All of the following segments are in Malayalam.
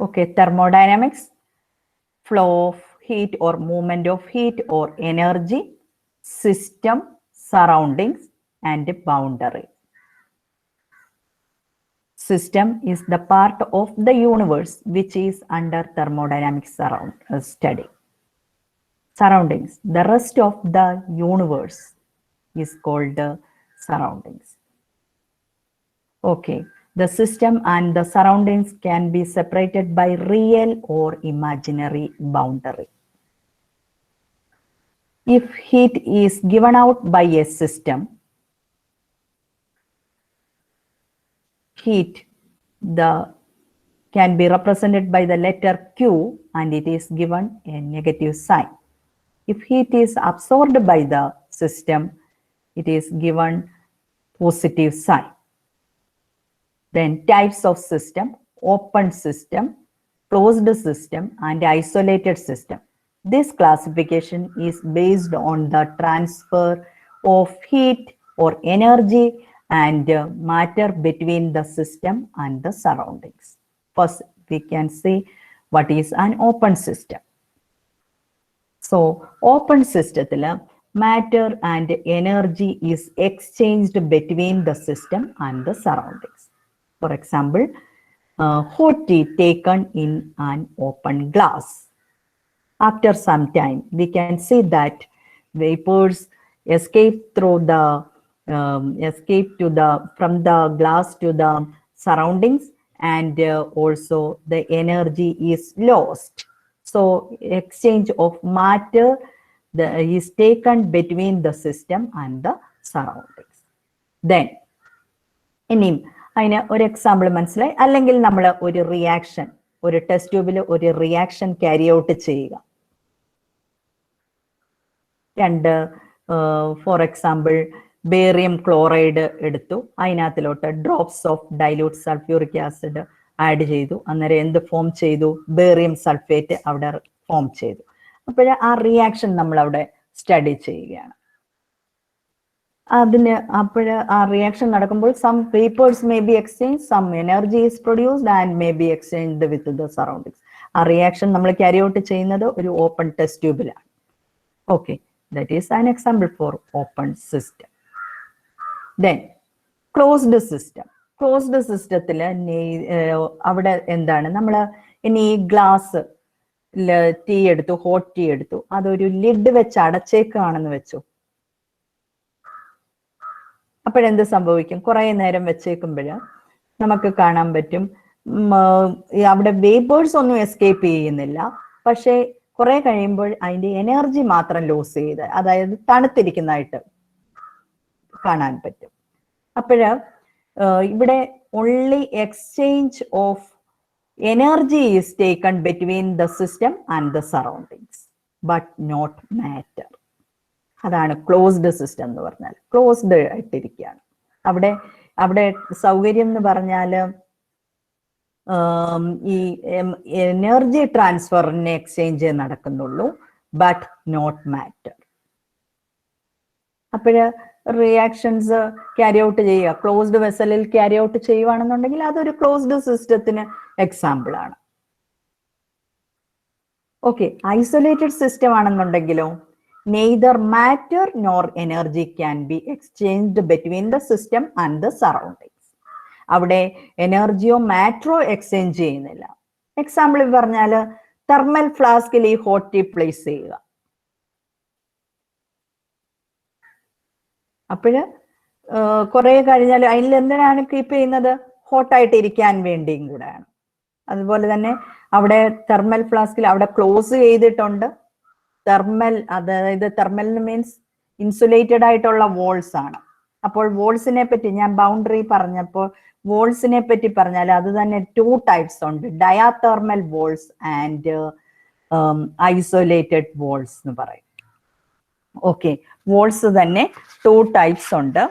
Okay, thermodynamics, flow of heat or movement of heat or energy, system, surroundings, and boundary. System is the part of the universe which is under thermodynamics study. Surroundings, the rest of the universe is called surroundings. Okay, the system and the surroundings can be separated by real or imaginary boundary. If heat is given out by a system, heat can be represented by the letter Q and it is given a negative sign. If heat is absorbed by the system, it is given positive sign. Then types of system: open system, closed system, and isolated system. This classification is based on the transfer of heat or energy and matter between the system and the surroundings. First, we can see what is an open system. So, open system, matter and energy is exchanged between the system and the surroundings. For example, hot tea taken in an open glass. After some time, we can see that vapors escape through the from the glass to the surroundings, and also the energy is lost. So exchange of matter is taken between the system and the surroundings. Then, ഇനിയും അതിന് ഒരു എക്സാമ്പിൾ മനസ്സിലായി. അല്ലെങ്കിൽ നമ്മൾ ഒരു റിയാക്ഷൻ, ഒരു ടെസ്റ്റ് ട്യൂബിൽ ഒരു റിയാക്ഷൻ ക്യാരി ഔട്ട് ചെയ്യുക. ഫോർ എക്സാമ്പിൾ ബേറിയം ക്ലോറൈഡ് എടുത്തു, അതിനകത്തിലോട്ട് drops of dilute sulphuric acid add ചെയ്തു. അന്നേരം എന്ത് ഫോം ചെയ്തു? ബേറിയം സൾഫേറ്റ് അവിടെ ഫോം ചെയ്തു. അപ്പോൾ ആ റിയാക്ഷൻ നമ്മൾ അവിടെ സ്റ്റഡി ചെയ്യുകയാണ്. ആ റിയാക്ഷൻ നടക്കുമ്പോൾ some vapours may be exchange, some energy is produced and may be exchanged with the surroundings. ആ റിയാക്ഷൻ നമ്മൾ ക്യാരി ഔട്ട് ചെയ്യുന്നത് ഒരു ഓപ്പൺ ടെസ്റ്റ് ട്യൂബിലാണ്. Okay, that is an example for open system. Then closed system. Closed സിസ്റ്റത്തിൽ അവിടെ എന്താണ്, നമ്മൾ ഇനി ഈ ഗ്ലാസ് ടീ എടുത്തു, ഹോട്ട് ടീ എടുത്തു, അതൊരു ലിഡ് വെച്ച് അടച്ചേക്കാണെന്ന് വെച്ചു. അപ്പോഴെന്ത് സംഭവിക്കും? കുറെ നേരം വെച്ചേക്കുമ്പോൾ നമുക്ക് കാണാൻ പറ്റും അവിടെ വേപ്പേഴ്സ് ഒന്നും എസ്കേപ്പ് ചെയ്യുന്നില്ല. പക്ഷെ കുറെ കഴിയുമ്പോൾ അതിന്റെ എനർജി മാത്രം ലോസ് ചെയ്ത്, അതായത് തണുത്തിരിക്കുന്നതായിട്ട് കാണാൻ പറ്റും. അപ്പോഴ് ഇവിടെ only exchange of energy is taken between the system and the surroundings, but not matter. അതാണ് ക്ലോസ്ഡ് സിസ്റ്റം എന്ന് പറഞ്ഞാൽ. ക്ലോസ്ഡ് ആയിട്ടിരിക്കുകയാണ്. അവിടെ സൗകര്യം എന്ന് പറഞ്ഞാൽ ഈ എനർജി ട്രാൻസ്ഫറിന് എക്സ്ചേഞ്ച് നടക്കുന്നുള്ളൂ, ബട്ട് നോട്ട് മാറ്റർ. അപ്പോഴ് റിയാക്ഷൻസ് ക്യാരി ഔട്ട് ചെയ്യുക, ക്ലോസ്ഡ് വെസലിൽ ക്യാരി ഔട്ട് ചെയ്യുവാണെന്നുണ്ടെങ്കിൽ അതൊരു ക്ലോസ്ഡ് സിസ്റ്റത്തിന് എക്സാമ്പിൾ ആണ്. ഓക്കെ, ഐസൊലേറ്റഡ് സിസ്റ്റം ആണെന്നുണ്ടെങ്കിലോ neither matter nor energy can be exchanged between the system and the surroundings. അവിടെ എനർജിയോ മാറ്ററോ എക്സ്ചേഞ്ച് ചെയ്യുന്നില്ല. എക്സാമ്പിൾ പറഞ്ഞാൽ തെർമൽ ഫ്ലാസ്കിൽ ഈ ഹോട്ട് ടീ പ്ലേസ് ചെയ്യുക. അപ്പോഴ് കുറെ കഴിഞ്ഞാൽ അതിൽ എന്തിനാണ് കീപ്പ് ചെയ്യുന്നത്? ഹോട്ടായിട്ട് ഇരിക്കാൻ വേണ്ടിയും കൂടെയാണ്. അതുപോലെ തന്നെ അവിടെ തെർമൽ ഫ്ലാസ്കിൽ അവിടെ ക്ലോസ് ചെയ്തിട്ടുണ്ട്. തെർമൽ, അതായത് തെർമൽ മീൻസ് ഇൻസുലേറ്റഡ് ആയിട്ടുള്ള വോൾസ് ആണ്. അപ്പോൾ വോൾസിനെ പറ്റി ഞാൻ ബൗണ്ടറി പറഞ്ഞപ്പോൾ വോൾസിനെ പറ്റി പറഞ്ഞാൽ അത് തന്നെ 2 ടൈപ്സ് ഉണ്ട്, ഡയാതെർമൽ വോൾസ് ആൻഡ് ഐസൊലേറ്റഡ് വോൾസ് എന്ന് പറയും. ഓക്കെ, വോൾസ് തന്നെ 2 ടൈപ്സ് ഉണ്ട്.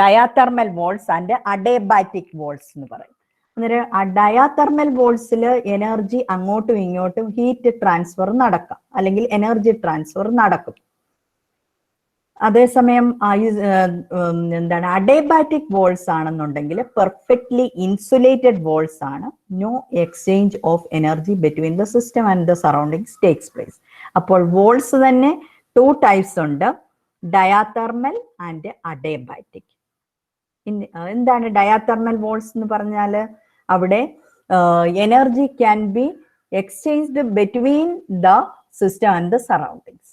ഡയാതെർമൽ വോൾസ് ആൻഡ് അഡേബാറ്റിക് വോൾസ് എന്ന് പറയും. അന്നേരം ആ ഡയാതെർമൽ വോൾസിൽ എനർജി അങ്ങോട്ടും ഇങ്ങോട്ടും ഹീറ്റ് ട്രാൻസ്ഫർ നടക്കാം, അല്ലെങ്കിൽ എനർജി ട്രാൻസ്ഫർ നടക്കും. അതേസമയം എന്താണ് അഡേബാറ്റിക് വോൾസ് ആണെന്നുണ്ടെങ്കിൽ പെർഫെക്റ്റ്ലി ഇൻസുലേറ്റഡ് വോൾസ് ആണ്. No exchange of energy between the system and the surroundings takes place. അപ്പോൾ വോൾസ് തന്നെ 2 ടൈപ്സ് ഉണ്ട്, ഡയാതെർമൽ ആൻഡ് അഡേബാറ്റിക്. എന്താണ് ഡയാതെർമൽ വോൾസ് എന്ന് പറഞ്ഞാൽ? അവിടെ energy can be exchanged between the system and the surroundings.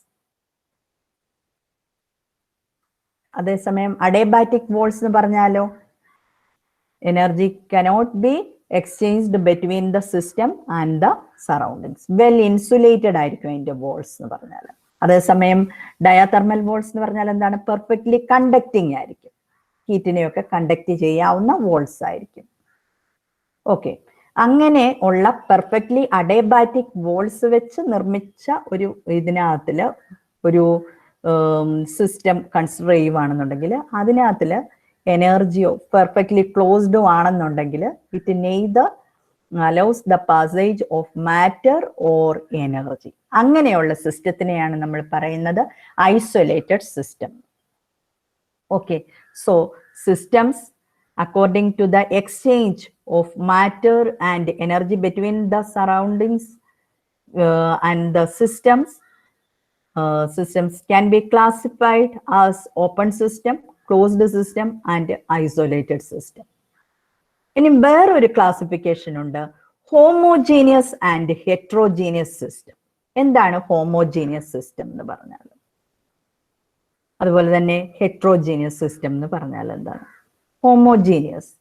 അതേസമയം അഡേബാറ്റിക് വോൾസ് എന്ന് പറഞ്ഞാലോ, energy cannot be exchanged between the system and the surroundings. Well insulated ആയിരിക്കും അതിന്റെ വോൾസ് എന്ന് പറഞ്ഞാൽ. അതേസമയം ഡയാതെർമൽ വോൾസ് എന്ന് പറഞ്ഞാൽ എന്താണ്? പെർഫെക്റ്റ്ലി കണ്ടക്ടിങ് ആയിരിക്കും, ഹീറ്റിനെയൊക്കെ കണ്ടക്ട് ചെയ്യാവുന്ന വോൾസ് ആയിരിക്കും. ഓക്കെ, അങ്ങനെ ഉള്ള പെർഫെക്റ്റ്ലി അഡേബാറ്റിക് വോൾസ് വെച്ച് നിർമ്മിച്ച ഒരു ഇതിനകത്തില് ഒരു സിസ്റ്റം കൺസിഡർ ചെയ്യുവാണെന്നുണ്ടെങ്കിൽ അതിനകത്തിൽ എനർജിയോ പെർഫെക്റ്റ്ലി ക്ലോസ്ഡോ ആണെന്നുണ്ടെങ്കിൽ it neither allows the passage of matter or energy. അങ്ങനെയുള്ള സിസ്റ്റത്തിനെയാണ് നമ്മൾ പറയുന്നത് isolated system. Okay, so systems according to the exchange of matter and energy between the surroundings and the systems systems can be classified as open system, closed system and isolated system. ഇനി വേറൊരു ക്ലാസിഫിക്കേഷൻ ഉണ്ട്, ഹോമോജീനിയസ് ആൻഡ് ഹെട്രോജീനിയസ് സിസ്റ്റം. എന്താണ് ഹോമോജീനിയസ് സിസ്റ്റം എന്ന് പറഞ്ഞാൽ? അതുപോലെ തന്നെ ഹെട്രോജീനിയസ് സിസ്റ്റം എന്ന് പറഞ്ഞാൽ എന്താണ്? ഹോമോജീനിയസ്,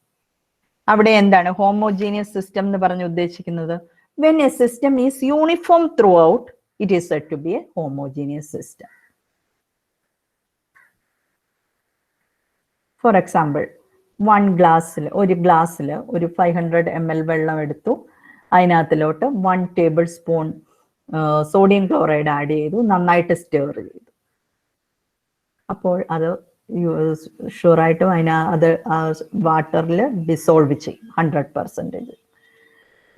അവിടെ എന്താണ് ഹോമോജീനിയസ് സിസ്റ്റം എന്ന് പറഞ്ഞ് ഉദ്ദേശിക്കുന്നത്? when a system is uniform throughout, it is said to be a homogeneous system. For example, ഒരു ഗ്ലാസ്സിൽ ഒരു 500 ml വെള്ളം എടുത്തു, അതിനകത്തിലോട്ട് 1 table spoon sodium chloride add ചെയ്തു, നന്നായിട്ട് സ്റ്റെയർ ചെയ്തു. അപ്പോൾ അത് ഷുവറായിട്ടും അത് വാട്ടറിൽ ഡിസോൾവ് ചെയ്യും 100%.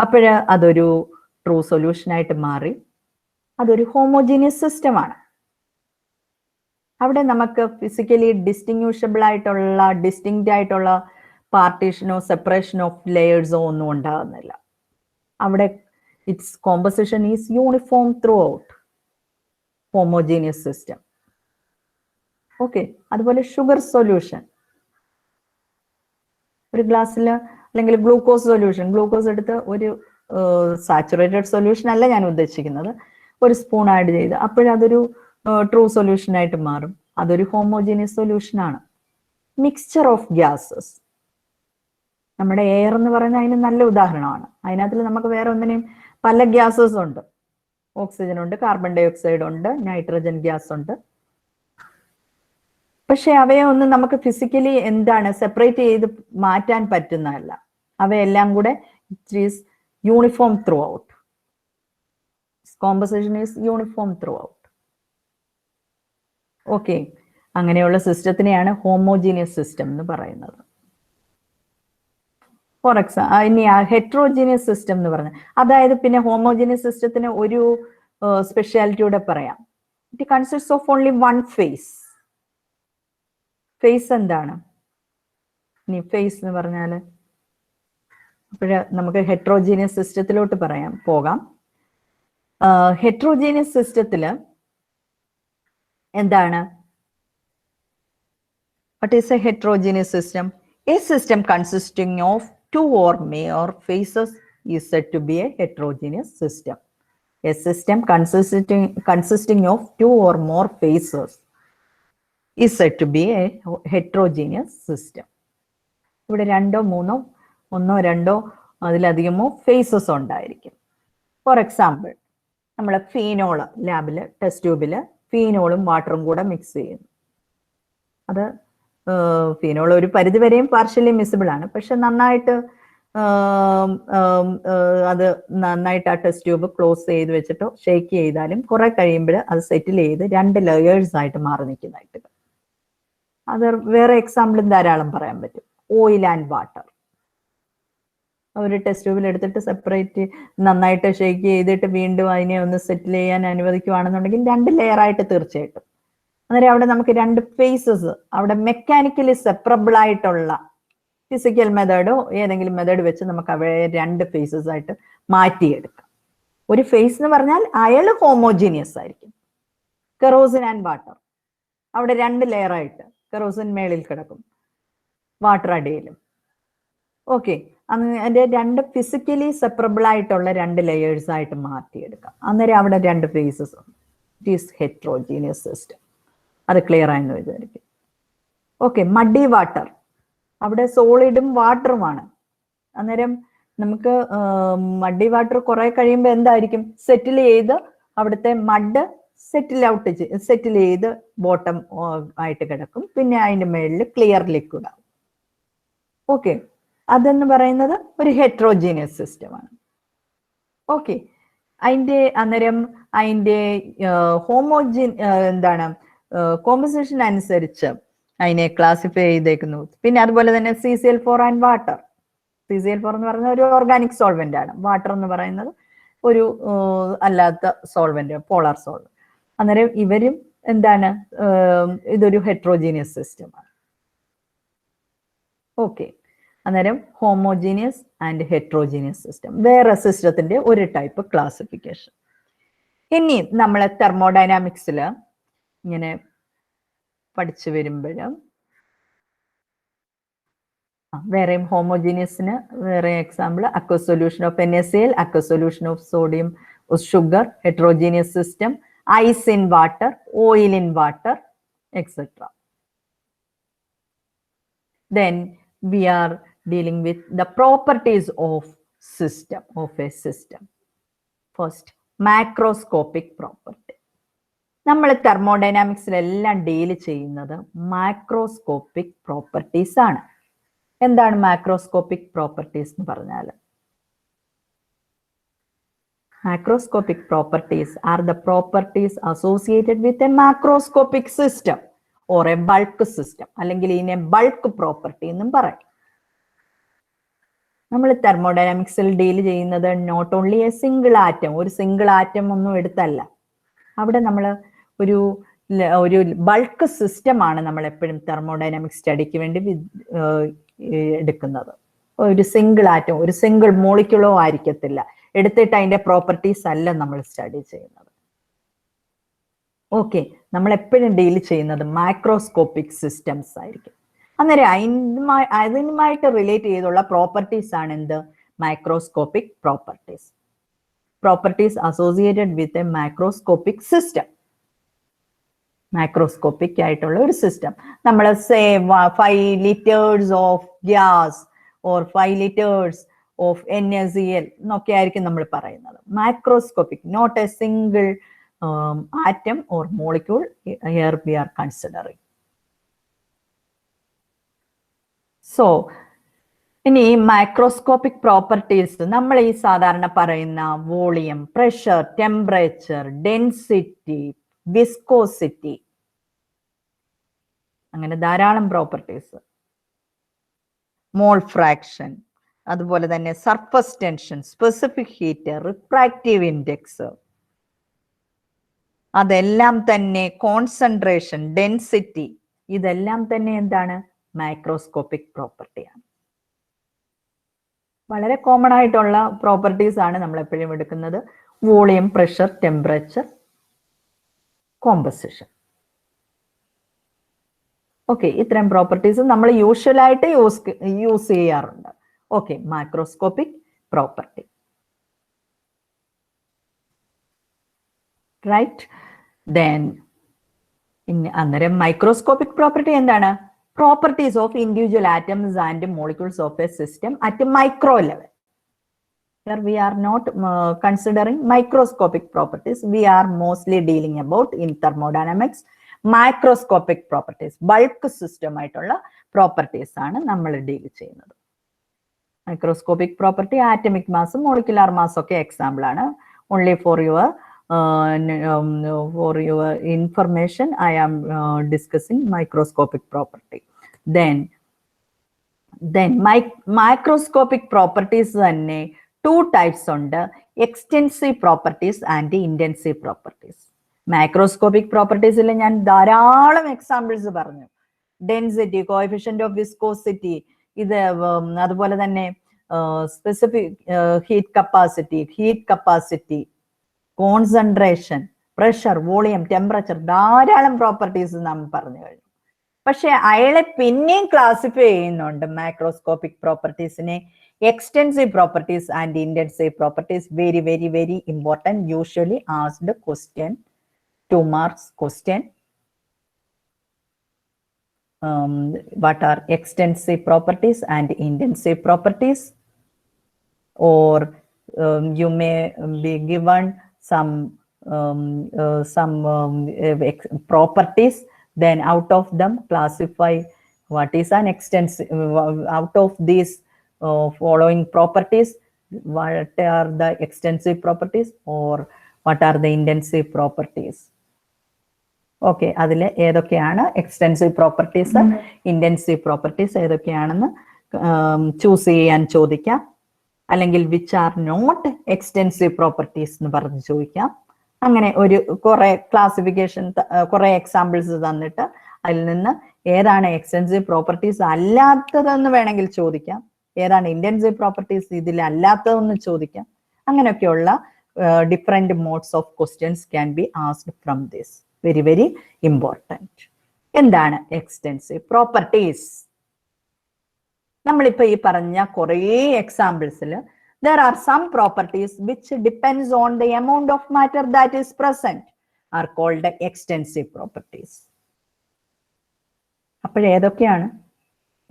അപ്പോൾ അതൊരു ട്രൂ സൊല്യൂഷനായിട്ട് മാറി. അതൊരു ഹോമോജീനിയസ് സിസ്റ്റമാണ്. അവിടെ നമുക്ക് ഫിസിക്കലി ഡിസ്റ്റിങ്വിഷബിൾ ആയിട്ടുള്ള ഡിസ്റ്റിങ്ക്റ്റ് ആയിട്ടുള്ള പാർട്ടീഷനോ സെപ്പറേഷനോ ഓഫ് ലെയേഴ്സോ ഒന്നും ഉണ്ടാകുന്നില്ല. അവിടെ it's composition is uniform through out, homogeneous system. Okay, അതുപോലെ ഷുഗർ സൊല്യൂഷൻ, ഒരു ഗ്ലാസ്സിൽ അല്ലെങ്കിൽ ഗ്ലൂക്കോസ് സൊല്യൂഷൻ, ഗ്ലൂക്കോസ് എടുത്ത് ഒരു സാച്ചുറേറ്റഡ് സൊല്യൂഷൻ അല്ല ഞാൻ ഉദ്ദേശിക്കുന്നത്, ഒരു സ്പൂൺ ആഡ് ചെയ്ത് അപ്പോഴതൊരു ട്രൂ സൊല്യൂഷൻ ആയിട്ട് മാറും. അതൊരു ഹോമോജീനിയസ് സൊല്യൂഷൻ ആണ്. മിക്സ്ചർ ഓഫ് ഗ്യാസസ്, നമ്മുടെ എയർ എന്ന് പറയുന്നത് അതിന് നല്ല ഉദാഹരണമാണ്. അതിനകത്തിൽ നമുക്ക് വേറെ ഒന്നിനെയും പല ഗ്യാസസ് ഉണ്ട്, ഓക്സിജൻ ഉണ്ട്, കാർബൺ ഡൈ ഓക്സൈഡ് ഉണ്ട്, നൈട്രജൻ ഗ്യാസ് ഉണ്ട്. പക്ഷെ അവയെ ഒന്നും നമുക്ക് ഫിസിക്കലി എന്താണ് സെപ്പറേറ്റ് ചെയ്ത് മാറ്റാൻ പറ്റുന്നതല്ല. അവയെല്ലാം കൂടെ it is uniform throughout. Composition is uniform throughout. Okay, അങ്ങനെയുള്ള സിസ്റ്റത്തിനെയാണ് ഹോമോജീനിയസ് സിസ്റ്റം എന്ന് പറയുന്നത്. ഫോർ എക്സാമ്പിൾ, ഇനി ഹെട്രോജീനിയസ് സിസ്റ്റം എന്ന് പറഞ്ഞാൽ, അതായത് പിന്നെ ഹോമോജീനിയസ് സിസ്റ്റത്തിന് ഒരു സ്പെഷ്യാലിറ്റിയോടെ പറയാം. It consist of only one phase. Phase എന്താണ്? ഇനി ഫേസ് എന്ന് പറഞ്ഞാൽ അപ്പോഴ് നമുക്ക് ഹെട്രോജീനിയസ് സിസ്റ്റത്തിലോട്ട് പോകാം. ഹെട്രോജീനിയസ് സിസ്റ്റത്തിൽ എന്താണ്? What is a heterogeneous system? A system consisting of 2 or more phases is said to be a heterogeneous system. A system consisting of 2 or more phases is said to be a heterogeneous system. ഇവിടെ 2 3 1 2 അതിലധികമോ ഫേസസ് ഉണ്ടായിരിക്കും. ഫോർ എക്സാമ്പിൾ, നമ്മൾ ഫീനോള് ലാബിൽ ടെസ്റ്റ് ട്യൂബിൽ ഫീനോളും വാട്ടറും കൂടെ മിക്സ് ചെയ്യുന്നു. അത് ഫീനോൾ ഒരു പരിധി വരെയും പാർഷ്യലി മിസിബിൾ ആണ്. പക്ഷെ നന്നായിട്ട് ആ ടെസ്റ്റ് ട്യൂബ് ക്ലോസ് ചെയ്ത് വെച്ചിട്ടോ ഷെയ്ക്ക് ചെയ്താലും കുറെ കഴിയുമ്പോൾ അത് സെറ്റിൽ ചെയ്ത് 2 ലെയേഴ്സ് ആയിട്ട് മാറി നിൽക്കുന്നതായിട്ട്. അത് വേറെ എക്സാമ്പിളും ധാരാളം പറയാൻ പറ്റും. ഓയിൽ ആൻഡ് വാട്ടർ, ഒരു ടെസ്റ്റ് ട്യൂബിൽ എടുത്തിട്ട് സെപ്പറേറ്റ് നന്നായിട്ട് ഷെയ്ക്ക് ചെയ്തിട്ട് വീണ്ടും അതിനെ ഒന്ന് സെറ്റിൽ ചെയ്യാൻ അനുവദിക്കുകയാണെന്നുണ്ടെങ്കിൽ 2 ലെയർ ആയിട്ട് തീർച്ചയായിട്ടും അന്നേരം അവിടെ നമുക്ക് രണ്ട് ഫേസസ്, അവിടെ മെക്കാനിക്കലി സെപ്പറബിൾ ആയിട്ടുള്ള ഫിസിക്കൽ മെത്തേഡോ ഏതെങ്കിലും മെത്തേഡ് വെച്ച് നമുക്ക് അവയെ രണ്ട് ഫേസസ് ആയിട്ട് മാറ്റിയെടുക്കാം. ഒരു ഫേസ് എന്ന് പറഞ്ഞാൽ അയാൾ ഹോമോജീനിയസ് ആയിരിക്കും. കെറോസിൻ ആൻഡ് വാട്ടർ, അവിടെ രണ്ട് ലെയർ ആയിട്ട് കെറോസിൻ മേളിൽ കിടക്കും, വാട്ടർ അടിയിലും. ഓക്കെ, അതിന്റെ രണ്ട് ഫിസിക്കലി സെപ്പറബിൾ ആയിട്ടുള്ള രണ്ട് ലെയേഴ്സ് ആയിട്ട് മാറ്റിയെടുക്കാം. അന്നേരം അവിടെ രണ്ട് ഫേസസ് ഉണ്ട്. It is heterogeneous system. അത് ക്ലിയർ ആയെന്ന് വിചാരിക്കും. ഓക്കെ, മഡി വാട്ടർ, അവിടെ സോളിഡും വാട്ടറുമാണ്. അന്നേരം നമുക്ക് മഡി വാട്ടർ കുറെ കഴിയുമ്പോൾ എന്തായിരിക്കും, സെറ്റിൽ ചെയ്ത് അവിടുത്തെ മഡ് സെറ്റിൽ ചെയ്ത് ബോട്ടം ആയിട്ട് കിടക്കും. പിന്നെ അതിന്റെ മേളിൽ ക്ലിയർ ലിക്വിഡ് ആവും. ഓക്കെ, അതെന്ന് പറയുന്നത് ഒരു ഹെറ്ററോജീനിയസ് സിസ്റ്റമാണ്. ഓക്കെ, അന്നേരം അതിന്റെ എന്താണ് കോമ്പോസിഷൻ അനുസരിച്ച് അതിനെ ക്ലാസിഫൈ ചെയ്തേക്കുന്നു. പിന്നെ അതുപോലെ തന്നെ CCl4 ആൻഡ് വാട്ടർ. CCl4 എന്ന് പറയുന്നത് ഒരു ഓർഗാനിക് സോൾവെന്റ് ആണ്. വാട്ടർ എന്ന് പറയുന്നത് ഒരു അല്ലാത്ത സോൾവെന്റ്, പോളാർ സോൾവെന്റ്. അന്നേരം ഇവരും എന്താണ്, ഇതൊരു ഹെറ്ററോജീനിയസ് സിസ്റ്റമാണ്. ഓക്കെ, അന്നേരം ഹോമോജീനിയസ് ആൻഡ് ഹെറ്ററോജീനിയസ് സിസ്റ്റം വേറെ സിസ്റ്റത്തിന്റെ ഒരു ടൈപ്പ് ക്ലാസിഫിക്കേഷൻ. ഇനി നമ്മൾ തെർമോഡൈനാമിക്സിൽ ഇങ്ങനെ പഠിച്ചു വരുമ്പോഴും വേറെയും ഹോമോജീനിയസിന് വേറെ example aqueous solution of NaCl, aqueous solution of sodium sugar, heterogeneous system, ice in water, oil in water, etcetera. Then we are dealing with the properties of a system. First, macroscopic property. നമ്മൾ തെർമോഡൈനാമിക്സിലെല്ലാം ഡീൽ ചെയ്യുന്നത് മാക്രോസ്കോപ്പിക് പ്രോപ്പർട്ടീസ് ആണ്. എന്താണ് മാക്രോസ്കോപ്പിക് പ്രോപ്പർട്ടീസ് എന്ന് പറഞ്ഞാൽ? Macroscopic properties are the properties associated with a macroscopic system or a bulk system. അല്ലെങ്കിൽ ഇതിനെ ബൾക്ക് പ്രോപ്പർട്ടി എന്നും പറയും. നമ്മൾ തെർമോഡൈനാമിക്സിൽ ഡീൽ ചെയ്യുന്നത് not only a single atom, ഒരു സിംഗിൾ ആറ്റം ഒന്നും എടുത്തല്ല. അവിടെ നമ്മൾ ഒരു ബൾക്ക് സിസ്റ്റമാണ് നമ്മൾ എപ്പോഴും തെർമോഡൈനാമിക്സ് സ്റ്റഡിക്ക് വേണ്ടി എടുക്കുന്നത്. ഒരു സിംഗിൾ ആറ്റം, ഒരു സിംഗിൾ മോളിക്യൂളോ ആയിരിക്കത്തില്ല. എടുത്തിട്ട് അതിന്റെ പ്രോപ്പർട്ടീസ് അല്ല നമ്മൾ സ്റ്റഡി ചെയ്യുന്നത്. ഓക്കെ, നമ്മൾ എപ്പോഴും ഡീൽ ചെയ്യുന്നത് മാക്രോസ്കോപ്പിക് സിസ്റ്റംസ് ആയിരിക്കും. അന്നേരം അതിനുമായിട്ട് റിലേറ്റ് ചെയ്തുള്ള പ്രോപ്പർട്ടീസ് ആണ് എന്ത്? Microscopic properties. Properties associated with a macroscopic system. Macroscopic ആയിട്ടുള്ള ഒരു സിസ്റ്റം. നമ്മൾ 5 liters of gas or 5 liters of NaCl എന്നൊക്കെ ആയിരിക്കും നമ്മൾ പറയുന്നത്. Macroscopic, not a single atom or molecule here we are considering. So ഇനി മൈക്രോസ്കോപ്പിക് പ്രോപ്പർട്ടീസ് നമ്മൾ ഈ സാധാരണ പറയുന്ന volume, pressure, temperature, density, viscosity, അങ്ങനെ ധാരാളം പ്രോപ്പർട്ടീസ്, മോൾ ഫ്രാക്ഷൻ, അതുപോലെ തന്നെ surface tension, specific heat, refractive index, അതെല്ലാം തന്നെ കോൺസെൻട്രേഷൻ, ഡെൻസിറ്റി, ഇതെല്ലാം തന്നെ എന്താണ്? മൈക്രോസ്കോപ്പിക് പ്രോപ്പർട്ടിയാണ്. വളരെ കോമൺ ആയിട്ടുള്ള പ്രോപ്പർട്ടീസ് ആണ് നമ്മൾ എപ്പോഴും എടുക്കുന്നത്. Volume, pressure, temperature, composition. Okay, ഇത്രയും പ്രോപ്പർട്ടീസ് നമ്മൾ യൂഷ്വലായിട്ട് യൂസ് ചെയ്യാറുണ്ട്. Okay, macroscopic property. Right. Then അന്നേരം മൈക്രോസ്കോപ്പിക് പ്രോപ്പർട്ടി എന്താണ്? Properties of individual atoms and molecules of a system at micro level. Here we are not considering microscopic properties. We are mostly dealing about in thermodynamics microscopic properties. Bulk system ആയിട്ടുള്ള പ്രോപ്പർട്ടീസ് ആണ് നമ്മൾ ഡീൽ ചെയ്യുന്നത്. Microscopic property atomic mass, molecular mass ഒക്കെ എക്സാമ്പിൾ ആണ്. Only for your information I am discussing microscopic property. Then microscopic properties തന്നെ 2 types ഉണ്ട്. Extensive properties and intensive properties. Macroscopic പ്രോപ്പർട്ടീസിൽ ഞാൻ ധാരാളം എക്സാമ്പിൾസ് പറഞ്ഞു. ഡെൻസിറ്റി, കോഎഫിഷ്യന്റ് ഓഫ് വിസ്കോസിറ്റി, ഇത് അതുപോലെ തന്നെ specific heat capacity, concentration, pressure, volume, temperature, ധാരാളം പ്രോപ്പർട്ടീസ് നാം പറഞ്ഞു കഴിഞ്ഞു. പക്ഷെ അയാളെ പിന്നെയും ക്ലാസിഫൈ ചെയ്യുന്നുണ്ട് മാക്രോസ്കോപ്പിക് പ്രോപ്പർട്ടീസിനെ. Extensive properties and intensive properties, very very very important, usually asked question, 2 marks question. What are extensive properties and intensive properties? Or you may be given some properties, then out of them classify what is an extensive, out of these following properties, what are the extensive properties or what are the intensive properties? Okay, അതിൽ ഏതൊക്കെയാണ് എക്സ്റ്റെൻസീവ് പ്രോപ്പർട്ടീസ്, ഇന്റൻസീവ് പ്രോപ്പർട്ടീസ് ഏതൊക്കെയാണെന്ന് ചൂസ് ചെയ്യാൻ ചോദിക്കാം. അല്ലെങ്കിൽ which are not extensive properties എന്ന് പറഞ്ഞ് ചോദിക്കാം. അങ്ങനെ ഒരു കുറെ ക്ലാസിഫിക്കേഷൻ, കുറെ എക്സാമ്പിൾസ് തന്നിട്ട് അതിൽ നിന്ന് ഏതാണ് എക്സ്റ്റെൻസീവ് പ്രോപ്പർട്ടീസ് അല്ലാത്തതെന്ന് വേണമെങ്കിൽ ചോദിക്കാം, ഏതാണ് ഇന്റൻസീവ് പ്രോപ്പർട്ടീസ് ഇതിൽ അല്ലാത്തതെന്ന് ചോദിക്കാം. അങ്ങനെയൊക്കെയുള്ള different modes of questions can be asked from this. Very very important. എന്താണ് എക്സ്റ്റെൻസീവ് പ്രോപ്പർട്ടീസ്? നമ്മളിപ്പോ ഈ പറഞ്ഞ കുറേ എക്സാമ്പിൾസിൽ there are some properties which depends on the amount of matter that is present are called extensive properties. അപ്പോൾ ഏതൊക്കെയാണ്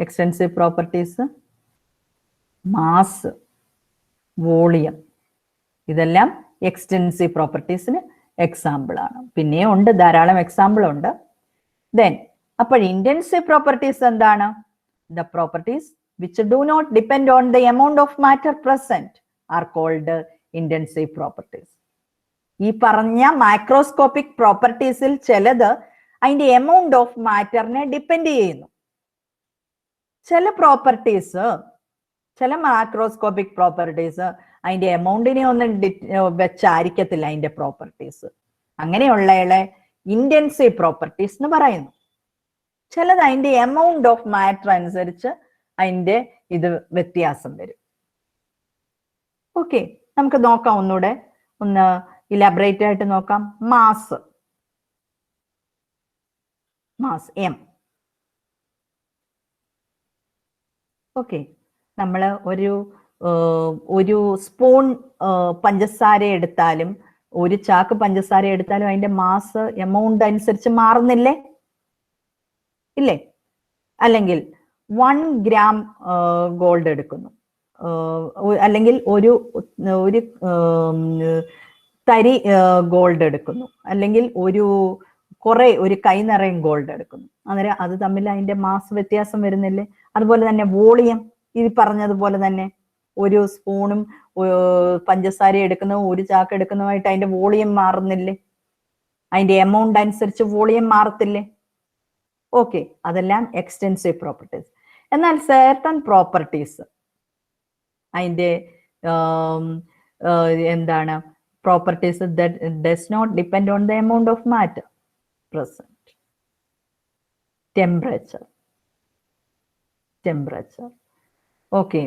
എക്സ്റ്റെൻസീവ് പ്രോപ്പർട്ടീസ്? മാസ്, വോളിയം, ഇതെല്ലാം എക്സ്റ്റെൻസീവ് പ്രോപ്പർട്ടീസിന് എക്സാമ്പിൾ ആണ്. പിന്നെയും ഉണ്ട്, ധാരാളം എക്സാമ്പിൾ ഉണ്ട്. ദെൻ അപ്പോൾ ഇന്റൻസീവ് പ്രോപ്പർട്ടീസ് എന്താണ്? The properties which do not depend on the amount of matter present are called intensive properties. ഈ പറഞ്ഞ മൈക്രോസ്കോപ്പിക് പ്രോപ്പർട്ടീസിൽ ചിലത് അതിന്റെ എമൗണ്ട് ഓഫ് മാറ്ററിനെ ഡിപ്പെൻഡ് ചെയ്യുന്നു. ചില പ്രോപ്പർട്ടീസ്, ചില മൈക്രോസ്കോപ്പിക് പ്രോപ്പർട്ടീസ് അതിന്റെ എമൗണ്ടിനെ ഒന്നും വെച്ചായിരിക്കത്തില്ല അതിന്റെ പ്രോപ്പർട്ടീസ്. അങ്ങനെയുള്ളയാളെ ഇന്റൻസീവ് പ്രോപ്പർട്ടീസ് എന്ന് പറയുന്നു. ചിലത് അതിന്റെ എമൗണ്ട് ഓഫ് മാറ്റർ അനുസരിച്ച് അതിന്റെ ഇത് വ്യത്യാസം വരും. ഓക്കെ, നമുക്ക് നോക്കാം, ഒന്നുകൂടെ ഒന്ന് ഇലാബറേറ്റ് ആയിട്ട് നോക്കാം. Mass M. ഓക്കെ, നമ്മൾ ഒരു സ്പൂൺ പഞ്ചസാര എടുത്താലും ഒരു ചാക്ക് പഞ്ചസാര എടുത്താലും അതിന്റെ മാസ് എമൗണ്ട് അനുസരിച്ച് മാറുന്നില്ലേ? ഇല്ലേ? അല്ലെങ്കിൽ 1 gram ഗോൾഡ് എടുക്കുന്നു, അല്ലെങ്കിൽ ഒരു തരി ഗോൾഡ് എടുക്കുന്നു, അല്ലെങ്കിൽ ഒരു കൈ നിറയും ഗോൾഡ് എടുക്കുന്നു. അന്നേരം അത് തമ്മിൽ അതിന്റെ മാസ് വ്യത്യാസം വരുന്നില്ലേ? അതുപോലെ തന്നെ വോളിയം, ഇത് പറഞ്ഞതുപോലെ തന്നെ ഒരു സ്പൂണും പഞ്ചസാര എടുക്കുന്നതും ഒരു ചാക്ക് എടുക്കുന്നതുമായിട്ട് അതിന്റെ വോളിയം മാറുന്നില്ലേ? അതിന്റെ എമൗണ്ട് അനുസരിച്ച് വോളിയം മാറത്തില്ലേ? ഓക്കെ, അതെല്ലാം എക്സ്റ്റെൻസീവ് പ്രോപ്പർട്ടീസ്. എന്നാൽ certain പ്രോപ്പർട്ടീസ്, അതിന്റെ എന്താണ് properties that does not depend on the amount of matter present. Temperature. Okay.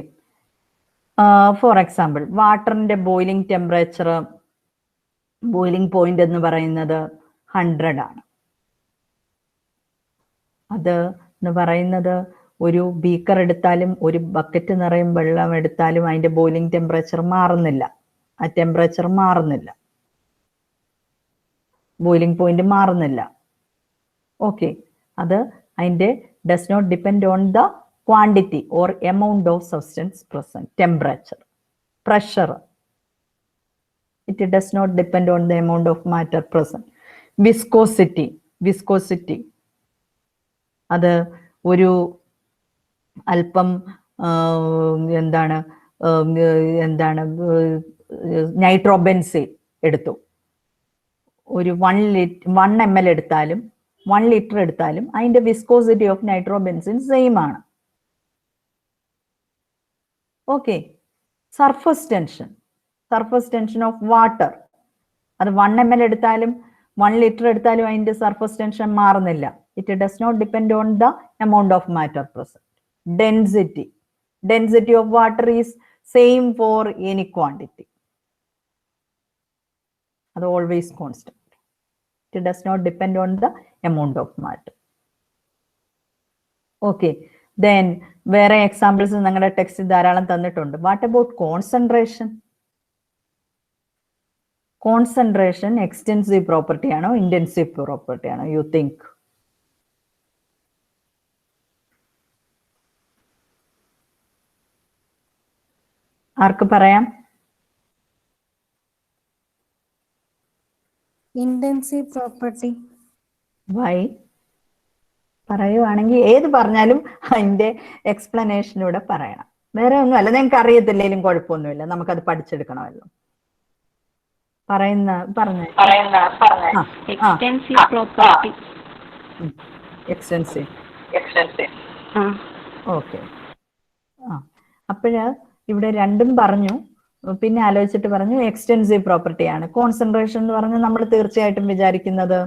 For example, വാട്ടറിന്റെ ബോയിലിംഗ് ടെമ്പറേച്ചർ, ബോയിലിംഗ് പോയിന്റ് എന്ന് പറയുന്നത് 100 ആണ്. അത് എന്ന് പറയുന്നത് ഒരു ബീക്കർ എടുത്താലും ഒരു ബക്കറ്റ് നിറയും വെള്ളം എടുത്താലും അതിന്റെ ബോയിലിംഗ് ടെമ്പറേച്ചർ മാറുന്നില്ല, ആ ടെമ്പറേച്ചർ മാറുന്നില്ല, ബോയിലിംഗ് പോയിന്റ് മാറുന്നില്ല. ഓക്കെ, അത് അതിന്റെ does not depend on the quantity or amount of substance present. Temperature, pressure, it does not depend on the amount of matter present. Viscosity, അത് ഒരു അല്പം എന്താണ് നൈട്രോബെൻസീൻ എടുത്തു, ഒരു 1 ml എടുത്താലും 1 ലിറ്റർ എടുത്താലും അതിന്റെ വിസ്കോസിറ്റി ഓഫ് നൈട്രോബെൻസീൻ സെയിം ആണ്. Okay, surface tension of water, അത് 1 ml എടുത്താലും 1 ലിറ്റർ എടുത്താലും അതിന്റെ സർഫസ് ടെൻഷൻ മാറുന്നില്ല. It does not depend on the amount of matter present. Density of water is same for any quantity. അത് always constant. It does not depend on the amount of matter. Okay, then വേറെ എക്സാമ്പിൾസ് നിങ്ങളുടെ ടെക്സ്റ്റിൽ ധാരാളം തന്നിട്ടുണ്ട്. What about concentration? Concentration extensive property ആണോ ഇന്റൻസീവ് പ്രോപ്പർട്ടി ആണോ? You think? ആർക്ക് പറയാം? Intensive property. വൈ? പറയുവാണെങ്കിൽ ഏത് പറഞ്ഞാലും അതിന്റെ എക്സ്പ്ലനേഷനൂടെ പറയണം. വേറെ ഒന്നുമല്ല, നിങ്ങൾക്ക് അറിയത്തില്ലെങ്കിലും കുഴപ്പമൊന്നുമില്ല, നമുക്കത് പഠിച്ചെടുക്കണമല്ലോ. എക്സ്റ്റെൻസീവ്. ഓക്കെ. അപ്പോഴ് ഇവിടെ രണ്ടും പറഞ്ഞു, പിന്നെ ആലോചിച്ചിട്ട് പറഞ്ഞു എക്സ്റ്റെൻസീവ് പ്രോപ്പർട്ടിയാണ്. കോൺസെൻട്രേഷൻ എന്ന് പറഞ്ഞാൽ നമ്മൾ തീർച്ചയായിട്ടും വിചാരിക്കുന്നത്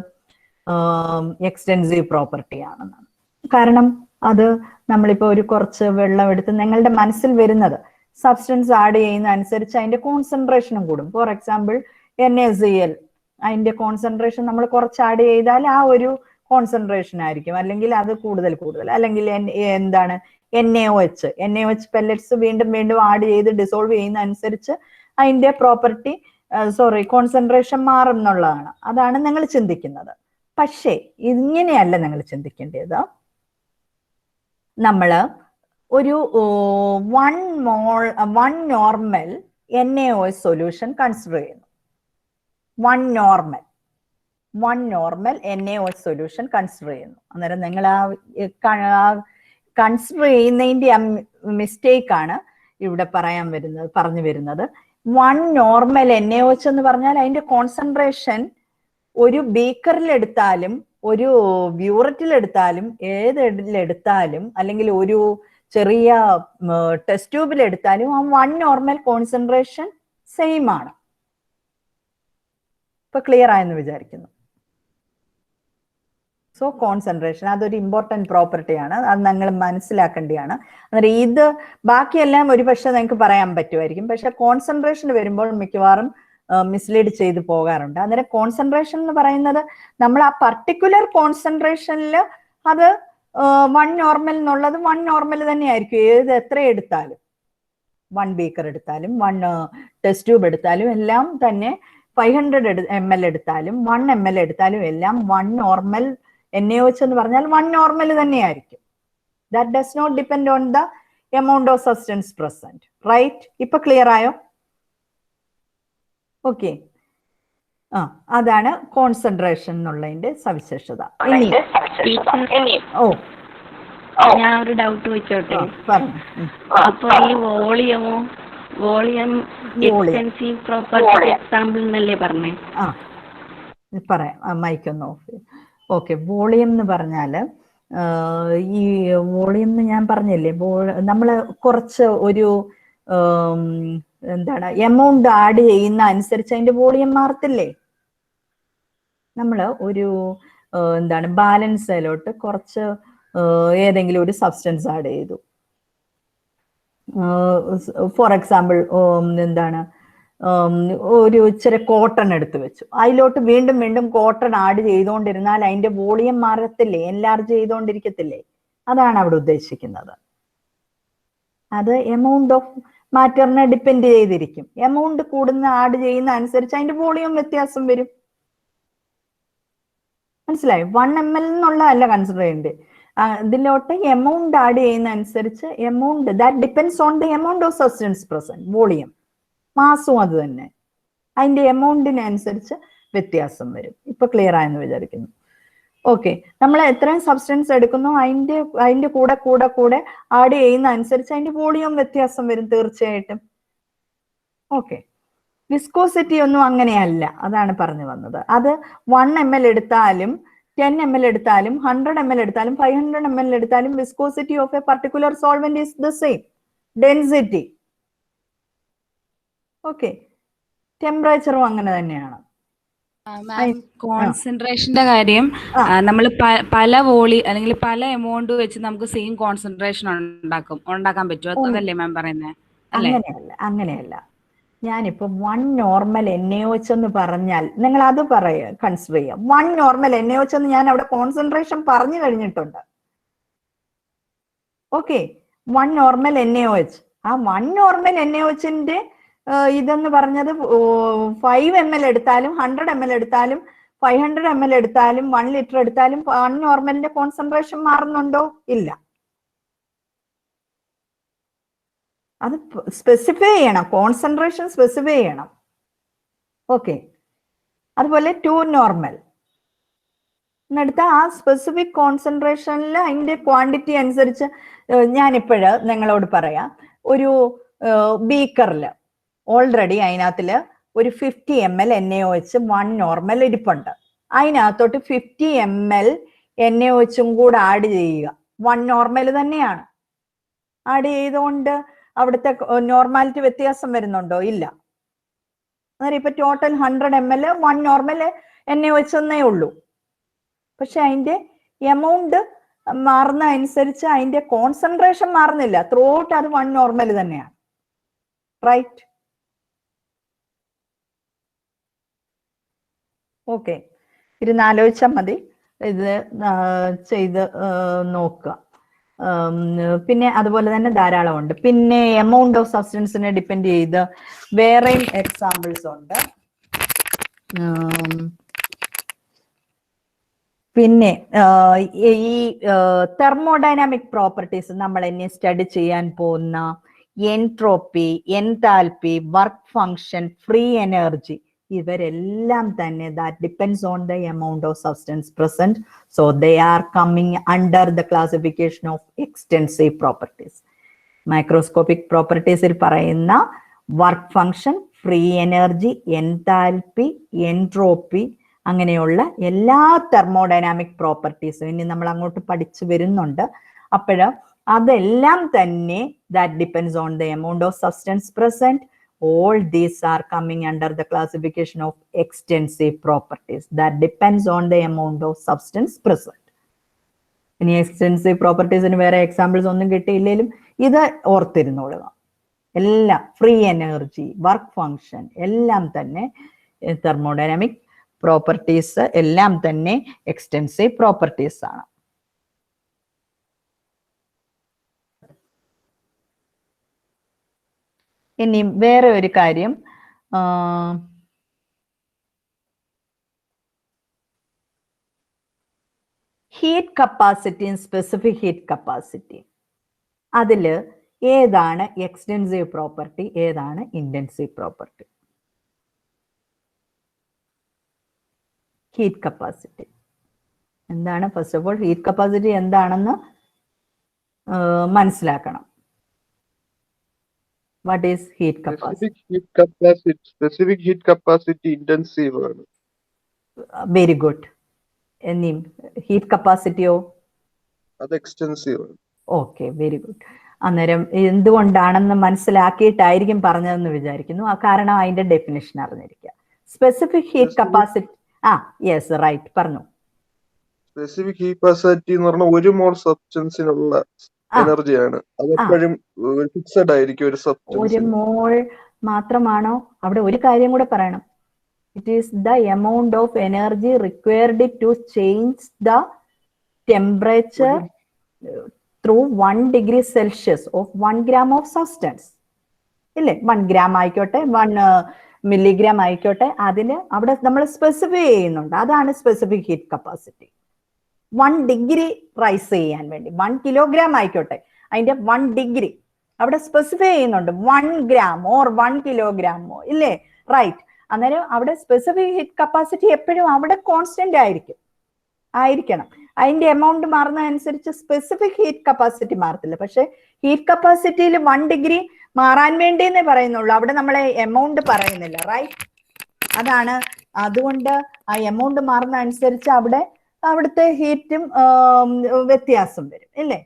എക്സ്റ്റെൻസീവ് പ്രോപ്പർട്ടി ആണെന്നാണ്. കാരണം അത് നമ്മളിപ്പോൾ ഒരു കുറച്ച് വെള്ളം എടുത്ത് നിങ്ങളുടെ മനസ്സിൽ വരുന്നത് സബ്സ്റ്റൻസ് ആഡ് ചെയ്യുന്ന അനുസരിച്ച് അതിന്റെ കോൺസെൻട്രേഷനും കൂടും. ഫോർ എക്സാമ്പിൾ NaCl, അതിന്റെ കോൺസെൻട്രേഷൻ നമ്മൾ കുറച്ച് ആഡ് ചെയ്താൽ ആ ഒരു കോൺസെൻട്രേഷൻ ആയിരിക്കും, അല്ലെങ്കിൽ അത് കൂടുതൽ. അല്ലെങ്കിൽ എന്താണ് NaOH പെല്ലറ്റ്സ് വീണ്ടും വീണ്ടും ആഡ് ചെയ്ത് ഡിസോൾവ് ചെയ്യുന്ന അനുസരിച്ച് അതിന്റെ പ്രോപ്പർട്ടി കോൺസെൻട്രേഷൻ മാറും എന്നുള്ളതാണ്. അതാണ് നിങ്ങൾ ചിന്തിക്കുന്നത്. പക്ഷേ ഇങ്ങനെയല്ല നിങ്ങൾ ചിന്തിക്കേണ്ടത്. നമ്മൾ ഒരു 1 നോർമൽ NaOH സൊല്യൂഷൻ കൺസിഡർ ചെയ്യുന്നു. 1 നോർമൽ NaOH സൊല്യൂഷൻ കൺസിഡർ ചെയ്യുന്നു. അന്നേരം നിങ്ങൾ ആ കൺസിഡർ ചെയ്യുന്നതിന്റെ മിസ്റ്റേക്ക് ആണ് ഇവിടെ പറഞ്ഞു വരുന്നത്. 1 നോർമൽ NaOH എന്ന് പറഞ്ഞാൽ അതിന്റെ കോൺസെൻട്രേഷൻ ഒരു ബീക്കറിൽ എടുത്താലും ഒരു ബ്യൂററ്റിൽ എടുത്താലും ഏതെടുത്താലും അല്ലെങ്കിൽ ഒരു ചെറിയ ടെസ്റ്റ് ട്യൂബിൽ എടുത്താലും ആ 1 നോർമൽ കോൺസെൻട്രേഷൻ സെയിം ആണ്. ഇപ്പൊ ക്ലിയർ ആയെന്ന് വിചാരിക്കുന്നു. സോ കോൺസെൻട്രേഷൻ അതൊരു ഇമ്പോർട്ടൻറ്റ് പ്രോപ്പർട്ടിയാണ്, അത് നിങ്ങൾ മനസ്സിലാക്കേണ്ടതാണ്. അന്നേരം ഇത് ബാക്കിയെല്ലാം ഒരു പക്ഷെ നിങ്ങൾക്ക് പറയാൻ പറ്റുമായിരിക്കും, പക്ഷെ കോൺസെൻട്രേഷൻ വരുമ്പോൾ മിക്കവാറും മിസ്ലീഡ് ചെയ്ത് പോകാറുണ്ട്. അന്നേരം കോൺസെൻട്രേഷൻ എന്ന് പറയുന്നത് നമ്മൾ ആ പർട്ടിക്കുലർ കോൺസെൻട്രേഷനിൽ അത് 1 നോർമൽ എന്നുള്ളത് 1 നോർമൽ തന്നെയായിരിക്കും. എത്ര എടുത്താലും 1 ബീക്കർ എടുത്താലും 1 ടെസ്റ്റ് ട്യൂബ് എടുത്താലും എല്ലാം തന്നെ 500 ml എടുത്താലും 1 ml എടുത്താലും എല്ലാം 1 നോർമൽ NaOH എന്ന് പറഞ്ഞാൽ 1 നോർമൽ തന്നെയായിരിക്കും. That does not depend on the amount of substance present. Right? ഇപ്പൊ ക്ലിയർ ആയോ? ഓക്കെ. അതാണ് കോൺസെൻട്രേഷൻ എന്നുള്ളതിന്റെ സവിശേഷത. ഞാൻ ഒരു ഡൗട്ട് ചോദിച്ചോട്ടെ? അപ്പൊ ഈ വോളിയം എക്സ്റ്റെൻസീവ് പ്രോപ്പർട്ടി എക്സാമ്പിൾ എന്നല്ലേ പറഞ്ഞേ? പറയാം, മൈക്കൊന്ന് ഓഫ്. ഓക്കെ, വോളിയം എന്ന് പറഞ്ഞാല് ഈ വോളിയം എന്ന് ഞാൻ പറഞ്ഞില്ലേ, നമ്മൾ കുറച്ച് ഒരു എമൗണ്ട് ആഡ് ചെയ്യുന്ന അനുസരിച്ച് അതിന്റെ വോളിയം മാറത്തില്ലേ? നമ്മൾ ഒരു ബാലൻസിലോട്ട് കുറച്ച് ഏതെങ്കിലും ഒരു സബ്സ്റ്റൻസ് ആഡ് ചെയ്തു. ഫോർ എക്സാമ്പിൾ ഒരു ഇച്ചിരി കോട്ടൺ എടുത്തു വെച്ചു, അതിലോട്ട് വീണ്ടും വീണ്ടും കോട്ടൺ ആഡ് ചെയ്തുകൊണ്ടിരുന്നാൽ അതിന്റെ വോളിയം മാറത്തില്ലേ? എൻലാർജ് ചെയ്തുകൊണ്ടിരിക്കത്തില്ലേ? അതാണ് അവിടെ ഉദ്ദേശിക്കുന്നത്. അത് എമൗണ്ട് ഓഫ് മാറ്ററിനെ ഡിപ്പെൻഡ് ചെയ്തിരിക്കും. എമൗണ്ട് ആഡ് ചെയ്യുന്ന അനുസരിച്ച് അതിന്റെ വോളിയം വ്യത്യാസം വരും. മനസ്സിലായി? 1 ml എന്നുള്ളതല്ല കൺസിഡർ ചെയ്യേണ്ടത്. ഇതിലോട്ട് എമൗണ്ട് ആഡ് ചെയ്യുന്ന അനുസരിച്ച് amount that depends on the amount of substance present. Volume മാസും അത് തന്നെ, അതിന്റെ എമൗണ്ടിനനുസരിച്ച് വ്യത്യാസം വരും. ഇപ്പൊ ക്ലിയർ ആയെന്ന് വിചാരിക്കുന്നു. ഓക്കെ, നമ്മൾ എത്രയും സബ്സ്റ്റൻസ് എടുക്കുന്നു അതിന്റെ കൂടെ ആഡ് ചെയ്യുന്ന അനുസരിച്ച് അതിന്റെ വോളിയം വ്യത്യാസം വരും തീർച്ചയായിട്ടും. ഓക്കെ, വിസ്കോസിറ്റി ഒന്നും അങ്ങനെയല്ല, അതാണ് പറഞ്ഞു വന്നത്. അത് 1 ml എടുത്താലും 10 ml എടുത്താലും 100 ml എടുത്താലും 500 ml എടുത്താലും viscosity of a particular solvent is the same density. Okay, ടെമ്പറേച്ചറും അങ്ങനെ തന്നെയാണ്. കോൺസെൻട്രേഷന്റെ കാര്യം നമ്മൾ പല വോളി അല്ലെങ്കിൽ പല എമൗണ്ട് വെച്ച് നമുക്ക് സെയിം കോൺസെൻട്രേഷൻ ഉണ്ടാക്കാൻ പറ്റും, അതല്ലേ മാം പറയുന്നത്? അങ്ങനെയല്ല. ഞാനിപ്പോ 1 നോർമൽ NaOH എന്ന് പറഞ്ഞാൽ നിങ്ങൾ അത് കൺസിഡർ ചെയ്യാം. 1 നോർമൽ NaOH എന്ന് ഞാൻ അവിടെ കോൺസെൻട്രേഷൻ പറഞ്ഞു കഴിഞ്ഞിട്ടുണ്ട്. Okay, 1 normal NaOH. ആ 1 നോർമൽ NaOHന്റെ ഇതെന്ന് പറഞ്ഞത് 5 ml എടുത്താലും 100 ml എടുത്താലും 500 ml എടുത്താലും 1 ലിറ്റർ എടുത്താലും 1 നോർമലിന്റെ കോൺസെൻട്രേഷൻ മാറുന്നുണ്ടോ? ഇല്ല. അത് സ്പെസിഫൈ ചെയ്യണം, കോൺസെൻട്രേഷൻ സ്പെസിഫൈ ചെയ്യണം. ഓക്കെ, അതുപോലെ 2 നോർമൽ എന്നെടുത്ത ആ സ്പെസിഫിക് കോൺസെൻട്രേഷനിൽ അതിന്റെ ക്വാണ്ടിറ്റി അനുസരിച്ച് ഞാനിപ്പോഴ് നിങ്ങളോട് പറയാം. ഒരു ബീക്കറിൽ ഓൾറെഡി അതിനകത്തില് ഒരു 50 ml NaOH 1 നോർമൽ ഇരിപ്പുണ്ട്. അതിനകത്തോട്ട് 50 ml NaOHും കൂടെ ആഡ് ചെയ്യുക. 1 നോർമൽ തന്നെയാണ്. ആഡ് ചെയ്തുകൊണ്ട് അവിടുത്തെ നോർമാലിറ്റി വ്യത്യാസം വരുന്നുണ്ടോ? ഇല്ല. അന്നേരം ഇപ്പൊ ടോട്ടൽ 100 ml 1 നോർമൽ NaOH എന്നേ ഉള്ളൂ. പക്ഷെ അതിന്റെ എമൗണ്ട് മാറുന്ന അനുസരിച്ച് അതിന്റെ കോൺസെൻട്രേഷൻ മാറുന്നില്ല. ത്രൂ ഔട്ട് അത് 1 നോർമൽ തന്നെയാണ്. റൈറ്റ്? ഓക്കെ, ഇരുന്ന് ആലോചിച്ചാൽ മതി, ഇത് ചെയ്ത് നോക്കുക. പിന്നെ അതുപോലെ തന്നെ ധാരാളം ഉണ്ട്. പിന്നെ എമൗണ്ട് ഓഫ് സബ്സ്റ്റൻസിനെ ഡിപ്പെൻഡ് ചെയ്ത് വേറെയും എക്സാമ്പിൾസ് ഉണ്ട്. പിന്നെ ഈ തെർമോഡൈനാമിക് പ്രോപ്പർട്ടീസ് നമ്മൾ ഇനി സ്റ്റഡി ചെയ്യാൻ പോകുന്ന entropy, enthalpy, work function, free energy, ഇവരെല്ലാം തന്നെ that depends on the amount of substance present. So they are coming under the classification of extensive properties. Microscopic properties il parayunna work function, free energy, enthalpy, entropy അങ്ങനെയുള്ള എല്ലാ തെർമോഡൈനാമിക് പ്രോപ്പർട്ടീസും ഇനി നമ്മൾ അങ്ങോട്ട് പഠിച്ചു വരുന്നുണ്ട്. അപ്പോഴ് അതെല്ലാം തന്നെ that depends on the amount of substance present. All these are coming under the classification of extensive properties that depends on the amount of substance present. ഇനി എക്സ്റ്റെൻസീവ് പ്രോപ്പർട്ടീസിന് വേറെ എക്സാമ്പിൾസ് ഒന്നും കിട്ടിയില്ലെങ്കിലും ഇത് ഓർത്തിരുന്നോളുക. എല്ലാം ഫ്രീ എനർജി, വർക്ക് ഫങ്ഷൻ എല്ലാം തന്നെ തെർമോഡൈനാമിക് പ്രോപ്പർട്ടീസ് എല്ലാം തന്നെ എക്സ്റ്റെൻസീവ് പ്രോപ്പർട്ടീസ് ആണ്. ഇനി വേറെ ഒരു കാര്യം, ഹീറ്റ് കപ്പാസിറ്റിയും സ്പെസിഫിക് ഹീറ്റ് കപ്പാസിറ്റി, അതില് ഏതാണ് എക്സ്റ്റെൻസീവ് പ്രോപ്പർട്ടി, ഏതാണ് ഇന്റൻസീവ് പ്രോപ്പർട്ടി? ഹീറ്റ് കപ്പാസിറ്റി എന്താണ്? First of all heat capacity എന്താണെന്ന് മനസ്സിലാക്കണം. What is heat capacity? Specific heat capacity intensive ആണ്. Very good. Any heat capacity ഓ? അത് എക്സ്റ്റെൻസീവ് ആണ്. Okay, very good. അന്നേരം എന്തുകൊണ്ടാണെന്ന് മനസ്സിലാക്കിയിട്ടായിരിക്കും പറഞ്ഞതെന്ന് വിചാരിക്കുന്നു. ആ കാരണം അതിന്റെ ഡെഫിനിഷൻ അറിഞ്ഞിരിക്കുക. Specific heat capacity, yes right, പറഞ്ഞു. സ്പെസിഫിക് ഹീറ്റ് കപ്പാസിറ്റി എന്ന് പറഞ്ഞാൽ 1 മോൾ സബ്സ്റ്റൻസിനുള്ള എനർജിയാണ്. അതെപ്പോഴും ഫിക്സഡ് ആയിരിക്കും ഒരു സബ്സ്റ്റൻസ്. 1 മോൾ മാത്രമാണോ? അവിടെ ഒരു കാര്യം കൂടെ പറയണം. It is the amount of energy required to change the temperature through 1 degree Celsius of 1 gram of substance. ഇല്ലേ? 1 gram ആയിക്കോട്ടെ, 1 milligram ആയിക്കോട്ടെ, അതിന് അവിടെ നമ്മൾ സ്പെസിഫൈ ചെയ്യുന്നുണ്ട്. അതാണ് specific heat capacity. 1 degree rise ചെയ്യാൻ വേണ്ടി 1 kilogram ആയിക്കോട്ടെ, അതിന്റെ 1 degree അവിടെ സ്പെസിഫൈ ചെയ്യുന്നുണ്ട്. 1 gram ഓർ 1 kilogram ഇല്ലേ? റൈറ്റ്. അന്നേരം അവിടെ സ്പെസിഫിക് ഹീറ്റ് കപ്പാസിറ്റി എപ്പോഴും അവിടെ കോൺസ്റ്റന്റ് ആയിരിക്കണം. അതിന്റെ എമൗണ്ട് മാറുന്നതനുസരിച്ച് സ്പെസിഫിക് ഹീറ്റ് കപ്പാസിറ്റി മാറത്തില്ല. പക്ഷെ ഹീറ്റ് കപ്പാസിറ്റിയിൽ 1 degree മാറാൻ വേണ്ടിയെന്നേ പറയുന്നുള്ളൂ. അവിടെ നമ്മളെ എമൗണ്ട് പറയുന്നില്ല. റൈറ്റ്? അതാണ്. അതുകൊണ്ട് ആ എമൗണ്ട് മാറുന്ന അനുസരിച്ച് അവിടുത്തെ ഹീറ്റും വ്യത്യാസം വരും, ഇല്ലേ?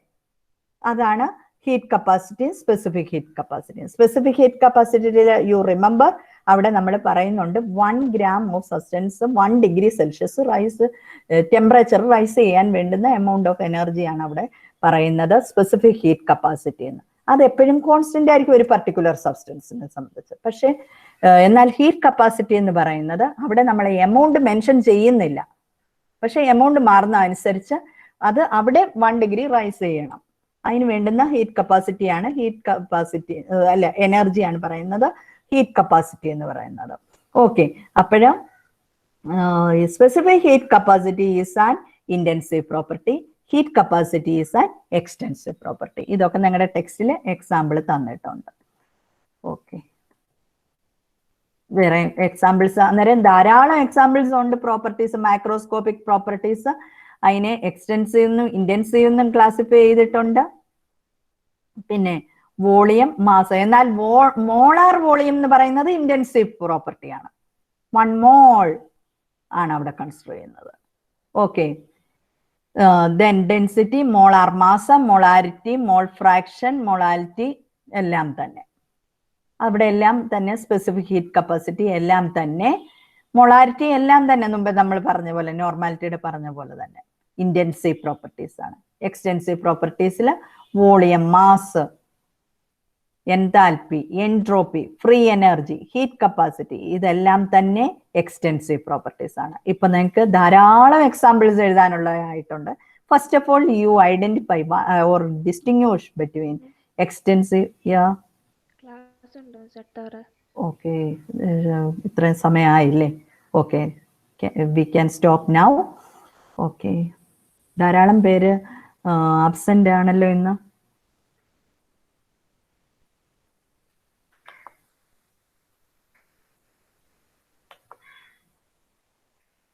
അതാണ് heat capacity, specific heat capacity. Specific heat capacity you remember അവിടെ നമ്മൾ പറയുന്നുണ്ട് 1 gram of substance 1 degree Celsius rise temperature rise ചെയ്യാൻ വേണ്ടുന്ന എമൗണ്ട് ഓഫ് എനർജിയാണ് അവിടെ പറയുന്നത് സ്പെസിഫിക് ഹീറ്റ് കപ്പാസിറ്റി എന്ന്. അത് എപ്പോഴും കോൺസ്റ്റന്റ് ആയിരിക്കും ഒരു പർട്ടിക്കുലർ സബ്സ്റ്റൻസിനെ സംബന്ധിച്ച്. പക്ഷേ എന്നാൽ ഹീറ്റ് കപ്പാസിറ്റി എന്ന് പറയുന്നത് അവിടെ നമ്മൾ എമൗണ്ട് മെൻഷൻ ചെയ്യുന്നില്ല. പക്ഷെ എമൗണ്ട് മാറുന്ന അനുസരിച്ച് അത് അവിടെ 1 degree റൈസ് ചെയ്യണം. അതിന് വേണ്ടുന്ന ഹീറ്റ് കപ്പാസിറ്റിയാണ് അല്ല എനർജിയാണ് പറയുന്നത് ഹീറ്റ് കപ്പാസിറ്റി എന്ന് പറയുന്നത്. ഓക്കെ, അപ്പോഴും specific heat capacity is an intensive property, heat capacity is an extensive property. ഇതൊക്കെ നിങ്ങളുടെ ടെക്സ്റ്റിൽ എക്സാമ്പിൾ തന്നിട്ടുണ്ട്. ഓക്കെ, വേറെ എക്സാമ്പിൾസ് അന്നേരം ധാരാളം എക്സാമ്പിൾസ് ഉണ്ട്. പ്രോപ്പർട്ടീസ്, മാക്രോസ്കോപ്പിക് പ്രോപ്പർട്ടീസ്, അതിനെ എക്സ്റ്റെൻസീവ് എന്നും ഇന്റൻസീവ് എന്നും ക്ലാസിഫൈ ചെയ്തിട്ടുണ്ട്. പിന്നെ വോളിയം, മാസ്. എന്നാൽ മോളാർ വോളിയം എന്ന് പറയുന്നത് ഇന്റൻസീവ് പ്രോപ്പർട്ടിയാണ്. 1 mol ആണ് അവിടെ കൺസിഡർ ചെയ്യുന്നത്. Okay, then density, molar mass, molarity, mole fraction, molality എല്ലാം തന്നെ അവിടെ എല്ലാം തന്നെ സ്പെസിഫിക് ഹീറ്റ് കപ്പാസിറ്റി എല്ലാം തന്നെ, മൊളാരിറ്റി എല്ലാം തന്നെ മുമ്പ് നമ്മൾ പറഞ്ഞ പോലെ നോർമാലിറ്റിയുടെ പറഞ്ഞ പോലെ തന്നെ ഇന്റൻസീവ് പ്രോപ്പർട്ടീസ് ആണ്. എക്സ്റ്റെൻസീവ് പ്രോപ്പർട്ടീസിൽ volume, mass, enthalpy, entropy, free energy, heat capacity ഇതെല്ലാം തന്നെ എക്സ്റ്റെൻസീവ് പ്രോപ്പർട്ടീസ് ആണ്. ഇപ്പൊ നിങ്ങൾക്ക് ധാരാളം എക്സാമ്പിൾസ് എഴുതാനുള്ളതായിട്ടുണ്ട്. First of all you identify or distinguish between extensive. Okay, ഇത്രയും സമയമായില്ലേ? Okay, we can stop now. Okay, ധാരാളം പേര് ആബ്സെന്റ് ആണല്ലോ ഇന്ന്.